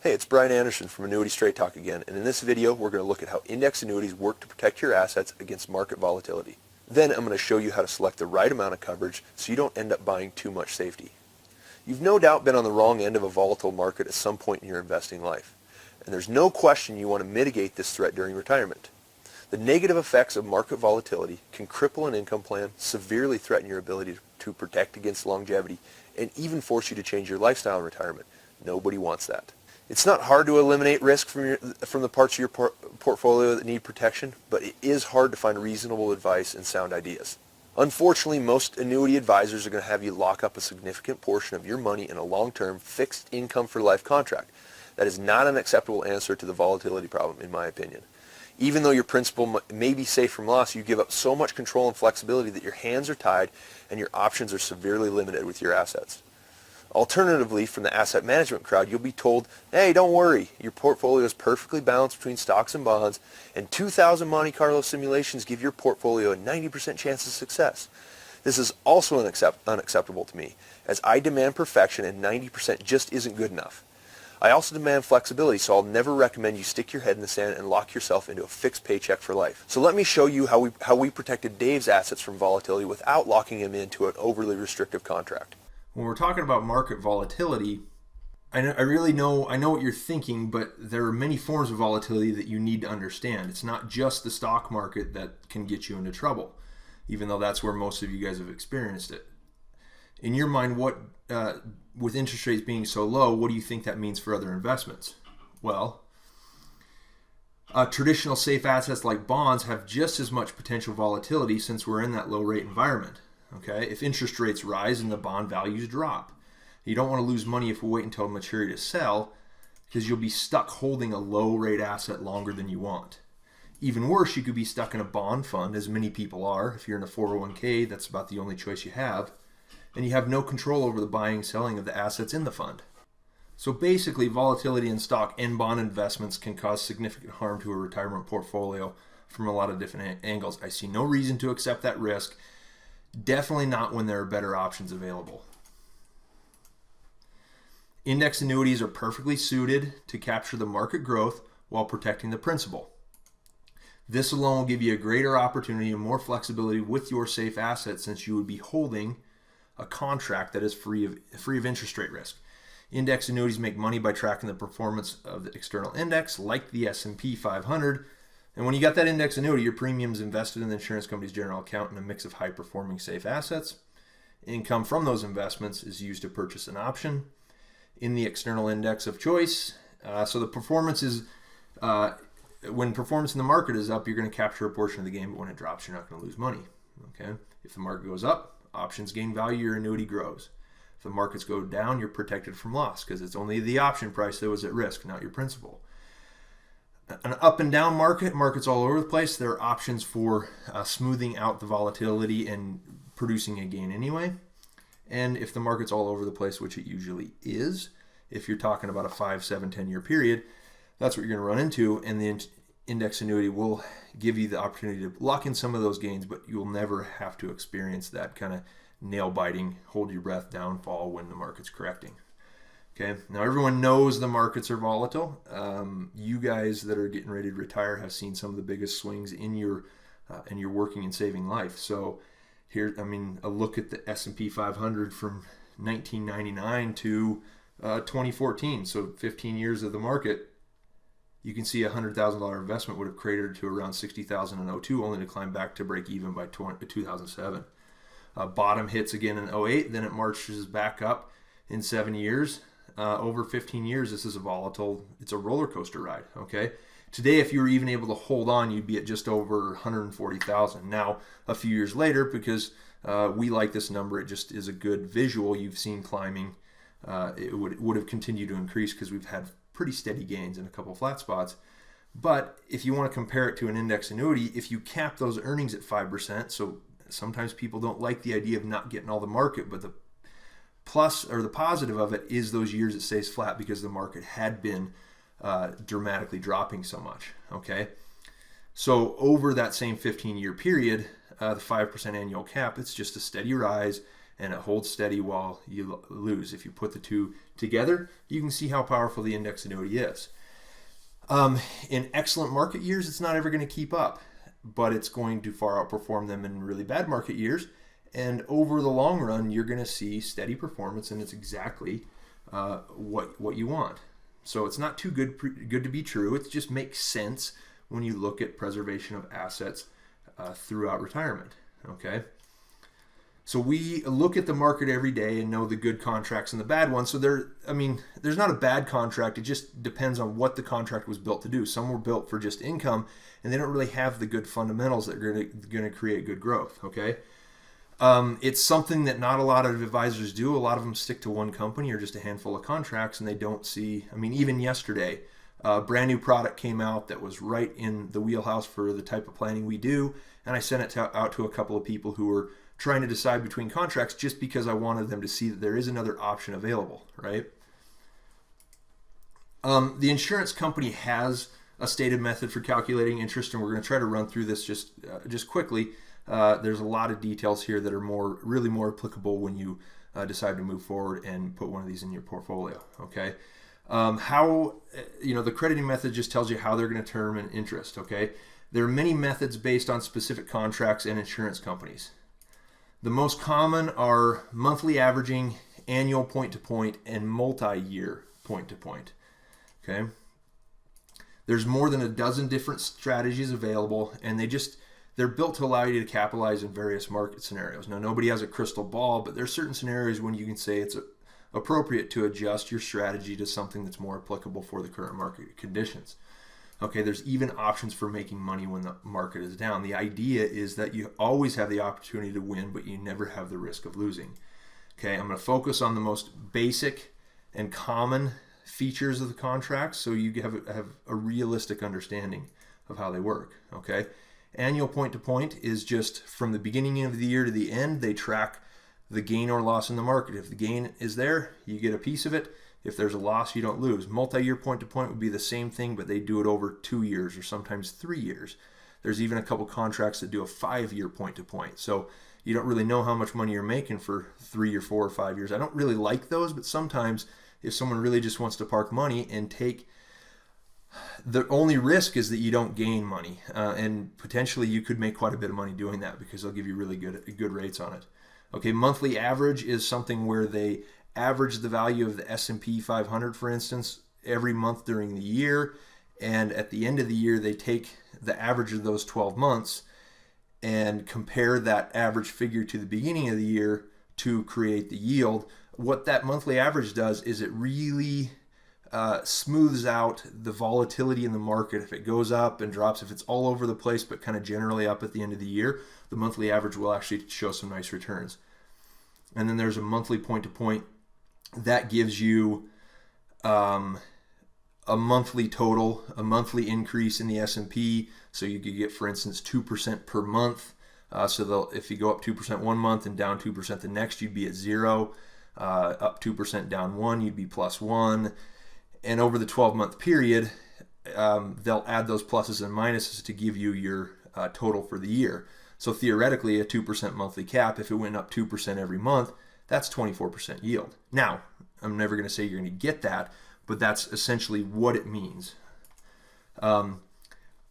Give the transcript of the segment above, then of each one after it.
Hey, it's Brian Anderson from Annuity Straight Talk again, and in this video we're going to look at how index annuities work to protect your assets against market volatility. Then I'm going to show you how to select the right amount of coverage so you don't end up buying too much safety. You've no doubt been on the wrong end of a volatile market at some point in your investing life, and there's no question you want to mitigate this threat during retirement. The negative effects of market volatility can cripple an income plan, severely threaten your ability to protect against longevity, and even force you to change your lifestyle in retirement. Nobody wants that. It's not hard to eliminate risk from the parts of your portfolio that need protection, but it is hard to find reasonable advice and sound ideas. Unfortunately, most annuity advisors are going to have you lock up a significant portion of your money in a long-term fixed income for life contract. That is not an acceptable answer to the volatility problem, in my opinion. Even though your principal may be safe from loss, you give up so much control and flexibility that your hands are tied and your options are severely limited with your assets. Alternatively, from the asset management crowd, you'll be told, hey, don't worry, your portfolio is perfectly balanced between stocks and bonds, and 2,000 Monte Carlo simulations give your portfolio a 90% chance of success. This is also unacceptable to me, as I demand perfection and 90% just isn't good enough. I also demand flexibility, so I'll never recommend you stick your head in the sand and lock yourself into a fixed paycheck for life. So let me show you how we protected Dave's assets from volatility without locking him into an overly restrictive contract. When we're talking about market volatility, I know what you're thinking, but there are many forms of volatility that you need to understand. It's not just the stock market that can get you into trouble, even though that's where most of you guys have experienced it. In your mind, with interest rates being so low, what do you think that means for other investments? Well, traditional safe assets like bonds have just as much potential volatility since we're in that low rate environment. Okay, if interest rates rise and the bond values drop, you don't want to lose money if we wait until maturity to sell, because you'll be stuck holding a low rate asset longer than you want. Even worse, you could be stuck in a bond fund, as many people are. If you're in a 401k, that's about the only choice you have, and you have no control over the buying and selling of the assets in the fund. So basically, volatility in stock and bond investments can cause significant harm to a retirement portfolio from a lot of different angles. I see no reason to accept that risk. Definitely not when there are better options available. Index annuities are perfectly suited to capture the market growth while protecting the principal. This alone will give you a greater opportunity and more flexibility with your safe assets, since you would be holding a contract that is free of interest rate risk. Index annuities make money by tracking the performance of the external index, like the S&P 500. And when you got that index annuity, your premium's invested in the insurance company's general account in a mix of high-performing safe assets. Income from those investments is used to purchase an option in the external index of choice. So the performance is, when performance in the market is up, you're going to capture a portion of the gain, but when it drops, you're not going to lose money. Okay? If the market goes up, options gain value, your annuity grows. If the markets go down, you're protected from loss, because it's only the option price that was at risk, not your principal. An up and down markets all over the place, there are options for smoothing out the volatility and producing a gain anyway. And if the market's all over the place, which it usually is, if you're talking about a 5, 7, 10-year period, that's what you're going to run into, and the index annuity will give you the opportunity to lock in some of those gains, but you'll never have to experience that kind of nail-biting, hold your breath downfall when the market's correcting. Okay, now everyone knows the markets are volatile. You guys that are getting ready to retire have seen some of the biggest swings in your working and saving life. So here, a look at the S&P 500 from 1999 to 2014, so 15 years of the market. You can see a $100,000 investment would have cratered to around $60,000 in 2002, only to climb back to break even by 2007. Bottom hits again in 2008, then it marches back up in 7 years. Over 15 years, this is it's a roller coaster ride, okay? Today, if you were even able to hold on, you'd be at just over 140,000. Now, a few years later, because we like this number, it just is a good visual, you've seen climbing. It would have continued to increase because we've had pretty steady gains in a couple flat spots. But if you want to compare it to an index annuity, if you cap those earnings at 5%, so sometimes people don't like the idea of not getting all the market, but the plus, or the positive of it, is those years it stays flat because the market had been dramatically dropping so much, okay? So over that same 15-year period, the 5% annual cap, it's just a steady rise, and it holds steady while you lose. If you put the two together, you can see how powerful the index annuity is. In excellent market years, it's not ever going to keep up, but it's going to far outperform them in really bad market years. And over the long run, you're going to see steady performance, and it's exactly what you want. So it's not too good to be true. It just makes sense when you look at preservation of assets throughout retirement. Okay. So we look at the market every day and know the good contracts and the bad ones. So there's not a bad contract. It just depends on what the contract was built to do. Some were built for just income, and they don't really have the good fundamentals that are going to create good growth. Okay. It's something that not a lot of advisors do. A lot of them stick to one company or just a handful of contracts, and they don't see. Even yesterday, a brand new product came out that was right in the wheelhouse for the type of planning we do, and I sent it out to a couple of people who were trying to decide between contracts just because I wanted them to see that there is another option available, right? The insurance company has a stated method for calculating interest, and we're going to try to run through this just quickly. There's a lot of details here that are really more applicable when you decide to move forward and put one of these in your portfolio. Okay, the crediting method just tells you how they're going to determine interest. Okay, there are many methods based on specific contracts and insurance companies. The most common are monthly averaging, annual point-to-point, and multi-year point-to-point. Okay, there's more than a dozen different strategies available, and they're built to allow you to capitalize in various market scenarios. Now, nobody has a crystal ball, but there's certain scenarios when you can say it's appropriate to adjust your strategy to something that's more applicable for the current market conditions. Okay, there's even options for making money when the market is down. The idea is that you always have the opportunity to win, but you never have the risk of losing. Okay, I'm going to focus on the most basic and common features of the contracts so you have a realistic understanding of how they work. Okay, annual point-to-point is just from the beginning of the year to the end. They track the gain or loss in the market. If the gain is there, you get a piece of it. If there's a loss, you don't lose. Multi-year point-to-point would be the same thing, but they do it over 2 years or sometimes 3 years. There's even a couple contracts that do a 5-year point-to-point. So you don't really know how much money you're making for 3 or 4 or 5 years. I don't really like those, but sometimes if someone really just wants to park money and take, the only risk is that you don't gain money, and potentially you could make quite a bit of money doing that because they'll give you really good rates on it. Okay, monthly average is something where they average the value of the S&P 500, for instance, every month during the year, and at the end of the year they take the average of those 12 months and compare that average figure to the beginning of the year to create the yield. What that monthly average does is it really smooths out the volatility in the market. If it goes up and drops, if it's all over the place but kind of generally up at the end of the year, the monthly average will actually show some nice returns. And then there's a monthly point-to-point that gives you a monthly total, a monthly increase in the S&P. So you could get, for instance, 2% per month. So if you go up 2% one month and down 2% the next, you'd be at 0. Up 2%, down 1, you'd be plus 1. And over the 12-month period, they'll add those pluses and minuses to give you your total for the year. So theoretically, a 2% monthly cap, if it went up 2% every month, that's 24% yield. Now, I'm never going to say you're going to get that, but that's essentially what it means. I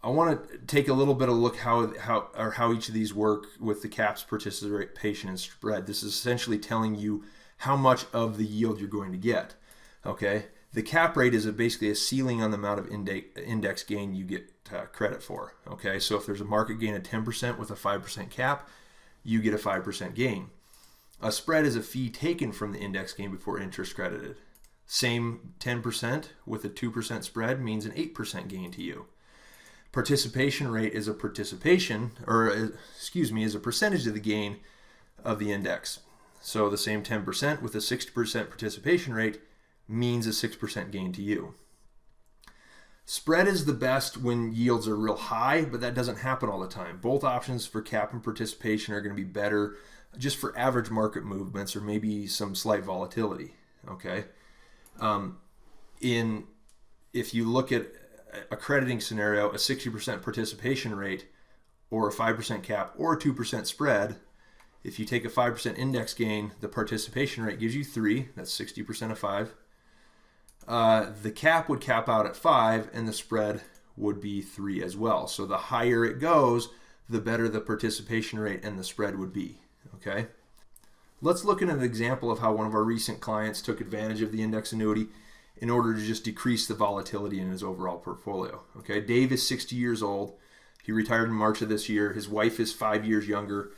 want to take a little bit of a look how each of these work with the caps, participation, and spread. This is essentially telling you how much of the yield you're going to get. Okay, the cap rate is basically a ceiling on the amount of index gain you get credit for. Okay, so if there's a market gain of 10% with a 5% cap, you get a 5% gain. A spread is a fee taken from the index gain before interest credited. Same 10% with a 2% spread means an 8% gain to you. Participation rate is a percentage of the gain of the index. So the same 10% with a 60% participation rate means a 6% gain to you. Spread is the best when yields are real high, but that doesn't happen all the time. Both options for cap and participation are going to be better just for average market movements or maybe some slight volatility. Okay, if you look at a crediting scenario, a 60% participation rate or a 5% cap or a 2% spread If you take a 5% index gain, the participation rate gives you 3. That's 60% of 5. The cap would cap out at 5, and the spread would be 3 as well. So the higher it goes, the better the participation rate and the spread would be. Okay? Let's look at an example of how one of our recent clients took advantage of the index annuity in order to just decrease the volatility in his overall portfolio. Okay, Dave is 60 years old. He retired in March of this year. His wife is 5 years younger,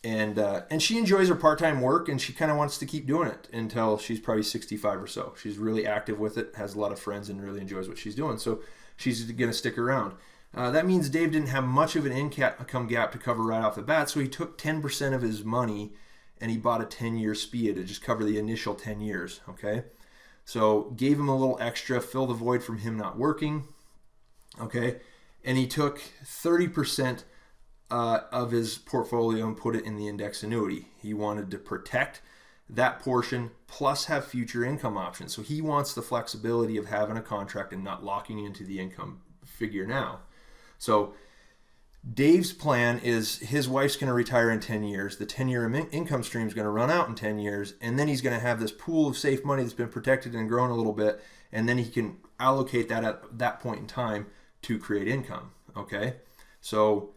and she enjoys her part-time work, and she kind of wants to keep doing it until she's probably 65 or so. She's really active with it, has a lot of friends, and really enjoys what she's doing. So she's going to stick around. That means Dave didn't have much of an income gap to cover right off the bat, so he took 10% of his money and he bought a 10-year SPIA to just cover the initial 10 years. Okay. So gave him a little extra, fill the void from him not working, okay? And he took 30% of his portfolio and put it in the index annuity. He wanted to protect that portion plus have future income options. So he wants the flexibility of having a contract and not locking into the income figure now. So Dave's plan is his wife's going to retire in 10 years. The 10-year income stream is going to run out in 10 years. And then he's going to have this pool of safe money that's been protected and grown a little bit. And then he can allocate that at that point in time to create income. Okay. So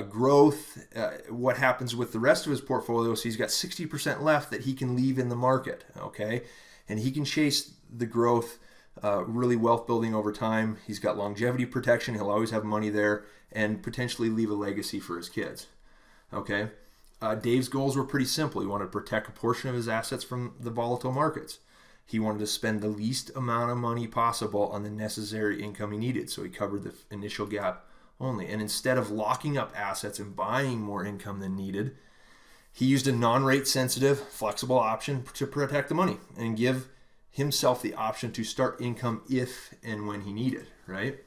growth, what happens with the rest of his portfolio. So he's got 60% left that he can leave in the market. Okay. And he can chase the growth, really wealth building over time. He's got longevity protection. He'll always have money there, and potentially leave a legacy for his kids. Okay. Dave's goals were pretty simple. He wanted to protect a portion of his assets from the volatile markets. He wanted to spend the least amount of money possible on the necessary income he needed. So he covered the initial gap only. And instead of locking up assets and buying more income than needed, he used a non-rate sensitive, flexible option to protect the money and give himself the option to start income if and when he needed, right?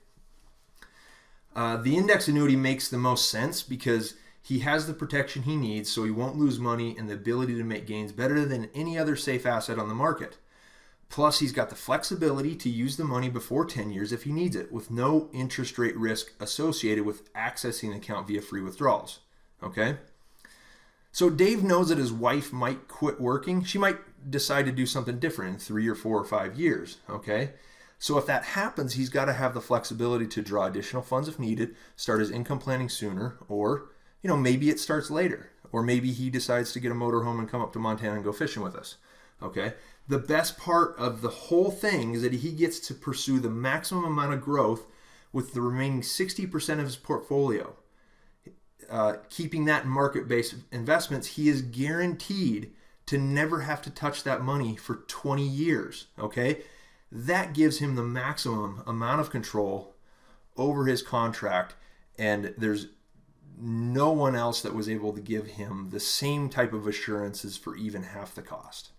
The index annuity makes the most sense because he has the protection he needs, so he won't lose money and the ability to make gains better than any other safe asset on the market. Plus, he's got the flexibility to use the money before 10 years if he needs it, with no interest rate risk associated with accessing the account via free withdrawals. Okay? So Dave knows that his wife might quit working. She might decide to do something different in 3 or 4 or 5 years. Okay? So if that happens, he's got to have the flexibility to draw additional funds if needed, start his income planning sooner, or maybe it starts later, or maybe he decides to get a motorhome and come up to Montana and go fishing with us. Okay. The best part of the whole thing is that he gets to pursue the maximum amount of growth with the remaining 60% of his portfolio. Keeping that in market-based investments, he is guaranteed to never have to touch that money for 20 years. Okay. That gives him the maximum amount of control over his contract, and there's no one else that was able to give him the same type of assurances for even half the cost.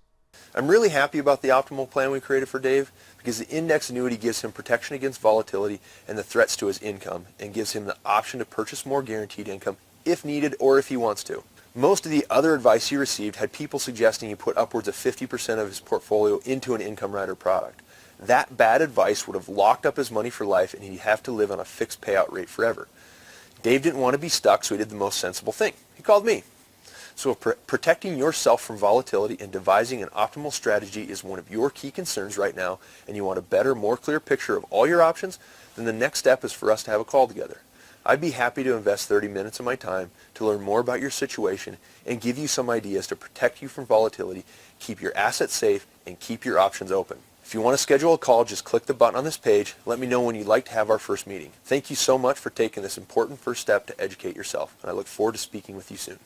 I'm really happy about the optimal plan we created for Dave because the index annuity gives him protection against volatility and the threats to his income, and gives him the option to purchase more guaranteed income if needed or if he wants to. Most of the other advice he received had people suggesting he put upwards of 50% of his portfolio into an income rider product. That bad advice would have locked up his money for life, and he'd have to live on a fixed payout rate forever. Dave didn't want to be stuck, so he did the most sensible thing. He called me. So if protecting yourself from volatility and devising an optimal strategy is one of your key concerns right now, and you want a better, more clear picture of all your options, then the next step is for us to have a call together. I'd be happy to invest 30 minutes of my time to learn more about your situation and give you some ideas to protect you from volatility, keep your assets safe, and keep your options open. If you want to schedule a call, just click the button on this page. Let me know when you'd like to have our first meeting. Thank you so much for taking this important first step to educate yourself, and I look forward to speaking with you soon.